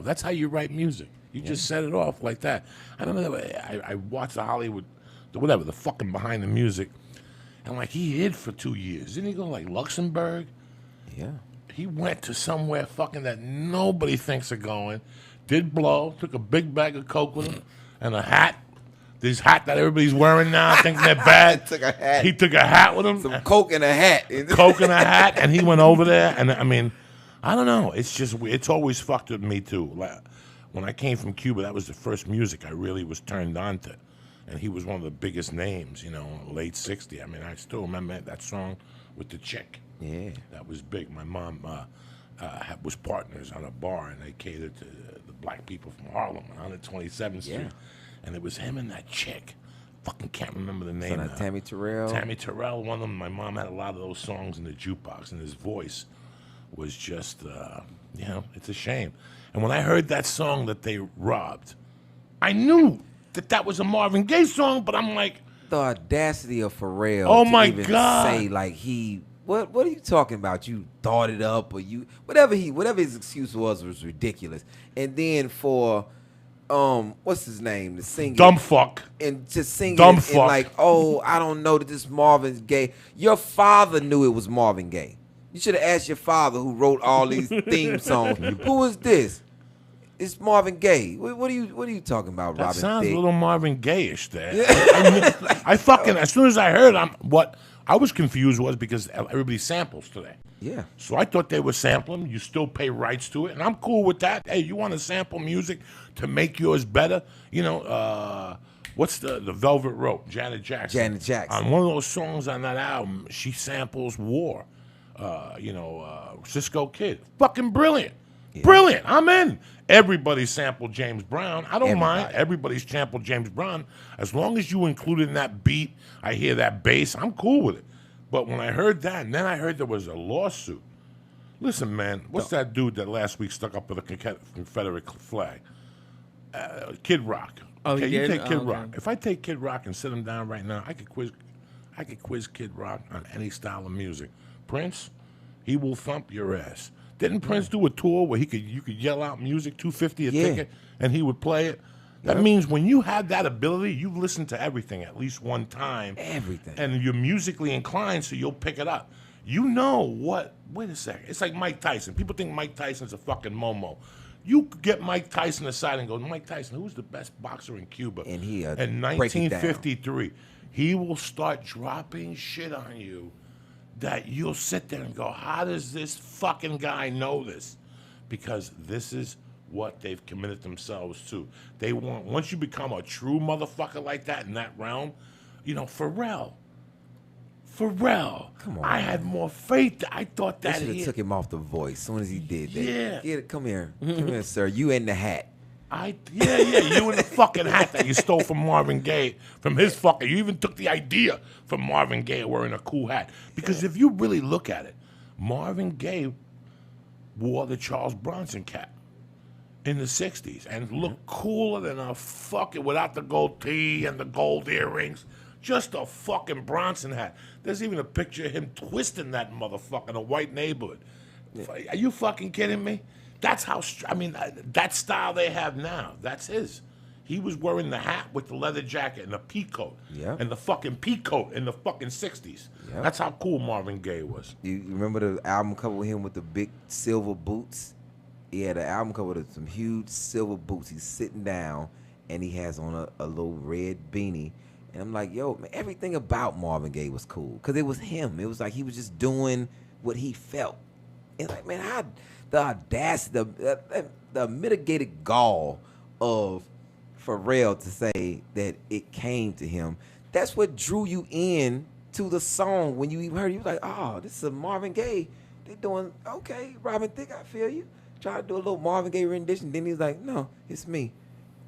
That's how you write music. You just set it off like that. I don't know. I watched the Hollywood, the fucking behind the music, and like he hid for 2 years. Didn't he go like Luxembourg? Yeah. He went to somewhere fucking that nobody thinks of going. Did blow. Took a big bag of coke with him and a hat. This hat that everybody's wearing now, thinking they're bad. Took a hat. He took a hat with him. Some coke and a hat. Coke and a hat, and he went over there. And I mean, I don't know. It's always fucked with me too. Like, when I came from Cuba, that was the first music I really was turned on to. And he was one of the biggest names, late 60s. I mean, I still remember that song with the chick. Yeah. That was big. My mom was partners on a bar, and they catered to the black people from Harlem, 127th Street. Yeah. And it was him and that chick. Fucking can't remember the name. Son of Tammy Terrell. Tammy Terrell, one of them. My mom had a lot of those songs in the jukebox, and his voice was just, it's a shame. And when I heard that song that they robbed, I knew that was a Marvin Gaye song, but I'm like, the audacity of Pharrell. Oh to my even God. Say like what are you talking about? You thought it up, or whatever his excuse was ridiculous. And then for what's his name to sing dumb fuck, and to sing dumb it fuck. and like, oh, I don't know that this Marvin Gaye. Your father knew it was Marvin Gaye. You should have asked your father who wrote all these theme songs. Who is this? It's Marvin Gaye. What are you talking about, That Robin sounds Thicke? a little Marvin Gaye-ish there. I fucking, as soon as I heard what I was confused was because everybody samples today. Yeah. So I thought they were sampling. You still pay rights to it, and I'm cool with that. Hey, you want to sample music to make yours better? What's the Velvet Rope? Janet Jackson. Janet Jackson. On one of those songs on that album, she samples War. Cisco Kid. Fucking brilliant. Yeah. Brilliant. I'm in. Everybody sampled James Brown. I don't mind. Everybody's sampled James Brown. As long as you include it in that beat, I hear that bass, I'm cool with it. But when I heard that, and then I heard there was a lawsuit. Listen, man, what's that dude that last week stuck up with a Confederate flag? Kid Rock. Oh, okay, he you did? take Kid Oh, okay. Rock. If I take Kid Rock and sit him down right now, I could quiz Kid Rock on any style of music. Prince, he will thump your ass. Didn't Prince do a tour where you could yell out music, $2.50 a ticket, and he would play it? That means when you have that ability, you've listened to everything at least one time. Everything. And you're musically inclined, so you'll pick it up. You know what? Wait a second. It's like Mike Tyson. People think Mike Tyson's a fucking momo. You get Mike Tyson aside and go, Mike Tyson, who's the best boxer in Cuba? And he in break it down. 1953. He will start dropping shit on you that you'll sit there and go, how does this fucking guy know this? Because this is what they've committed themselves to. They want, once you become a true motherfucker like that in that realm, Pharrell. Come on, I had more faith. I thought They that should have took him off the voice as soon as he did that. Yeah. Come here, sir. You in the hat. You in the fucking hat that you stole from Marvin Gaye, from his fucking. You even took the idea from Marvin Gaye wearing a cool hat. Because if you really look at it, Marvin Gaye wore the Charles Bronson cap in the 60s and looked cooler than a fucking, without the gold tee and the gold earrings, just a fucking Bronson hat. There's even a picture of him twisting that motherfucker in a white neighborhood. Are you fucking kidding me? That's how, that style they have now, that's his. He was wearing the hat with the leather jacket and the pea coat. Yeah. And the fucking pea coat in the fucking 60s. Yeah. That's how cool Marvin Gaye was. You remember the album cover with him with the big silver boots? He had an album cover with some huge silver boots. He's sitting down, and he has on a little red beanie. And I'm like, yo, man, everything about Marvin Gaye was cool. Because it was him. It was like he was just doing what he felt. And like, man, how the audacity, the mitigated gall of Pharrell to say that it came to him. That's what drew you in to the song. When you heard it, you was like, oh, this is a Marvin Gaye. They doing, okay, Robin Thicke, I feel you. Try to do a little Marvin Gaye rendition. Then he's like, no, it's me.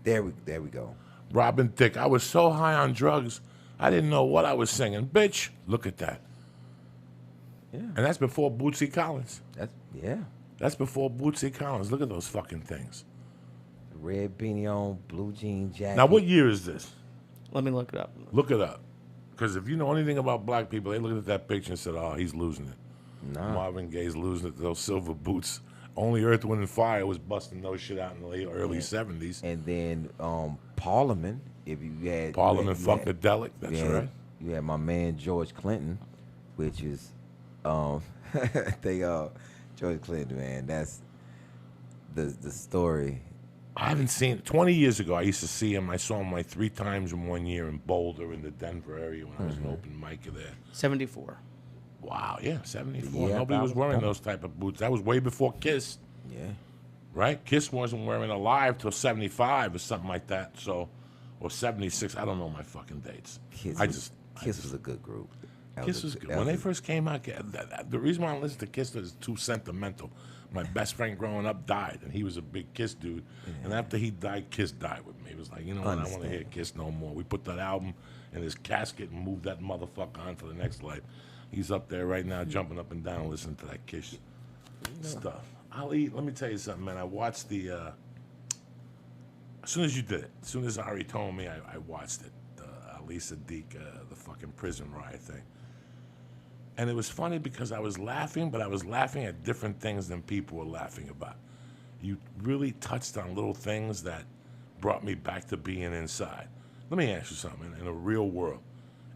There we go. Robin Thicke, I was so high on drugs, I didn't know what I was singing. Bitch, look at that. Yeah. And that's before Bootsy Collins. Yeah. That's before Bootsy Collins. Look at those fucking things. Red beanie on, blue jean jacket. Now, what year is this? Let me look it up. Look it up. Because if you know anything about black people, they looked at that picture and said, oh, he's losing it. Nah. Marvin Gaye's losing it to those silver boots Only Earth, Wind, and Fire was busting those shit out in the early 70s. And then Parliament, if you had Parliament Funkadelic, that's right. You had my man George Clinton, which is George Clinton, man. That's the story. I haven't seen 20 years ago. I used to see him. I saw him like 3 times in 1 year in Boulder, in the Denver area, when I was an open micer there. 74. Wow, yeah, 74. Yeah, Nobody was wearing those type of boots. That was way before Kiss. Yeah. Right? Kiss wasn't wearing Alive till 75 or something like that. So, or 76. I don't know my fucking dates. Kiss was a good group. Kiss was good. When they first came out, the reason why I listen to Kiss is too sentimental. My best friend growing up died, and he was a big Kiss dude. Yeah. And after he died, Kiss died with me. It was like, you know what? I don't want to hear Kiss no more. We put that album in his casket and moved that motherfucker on to the next life. He's up there right now, jumping up and down, listening to that Kiss stuff. Let me tell you something, man. I watched the. As soon as you did it, as soon as Ari told me, I watched it. Siddiq, the fucking prison riot thing. And it was funny because I was laughing, but I was laughing at different things than people were laughing about. You really touched on little things that brought me back to being inside. Let me ask you something. In a real world,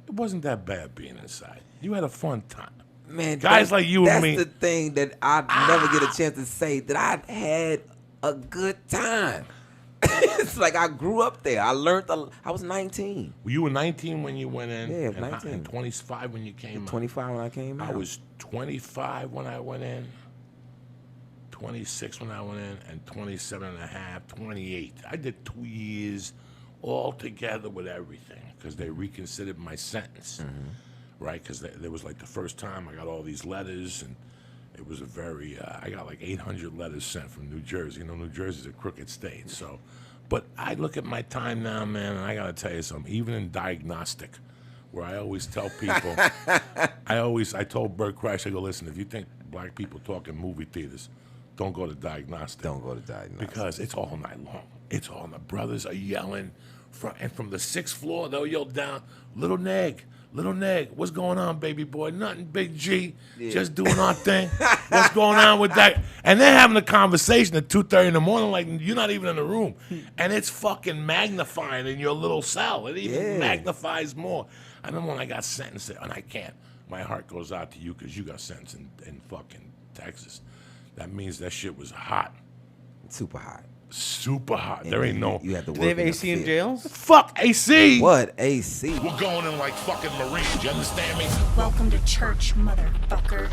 it wasn't that bad being inside. You had a fun time. Man, guys like you and me. That's the thing that I never get a chance to say, that I had a good time. It's like I grew up there. I learned. I was 19. You were 19 when you went in. Yeah, 19. And 25 when you came out. 25 when I came out. I was 25 when I went in, 26 when I went in, and 27 and a half, 28. I did 2 years all together with everything because they reconsidered my sentence, right? Because there was like the first time I got all these letters, and it was a very, I got like 800 letters sent from New Jersey. You know, New Jersey's a crooked state, so. But I look at my time now, man, and I got to tell you something. Even in diagnostic, where I always tell people, I told Bert Crash, I go, listen, if you think black people talk in movie theaters, don't go to diagnostic. Don't go to diagnostic. Because it's all night long. It's all night. Brothers are yelling, and from the 6th floor, they'll yell down, Little Neg, what's going on, baby boy? Nothing, Big G. Yeah. Just doing our thing. What's going on with that? And they're having a conversation at 2:30 in the morning, like you're not even in the room. And it's fucking magnifying in your little cell. It even magnifies more. I remember when I got sentenced, and I can't. My heart goes out to you because you got sentenced in fucking Texas. That means that shit was hot. Super hot. Super hot. And there ain't no. You have to work. Do they have AC in jails? Fuck AC. What AC? We're going in like fucking Marines. You understand me? Welcome to church, motherfucker.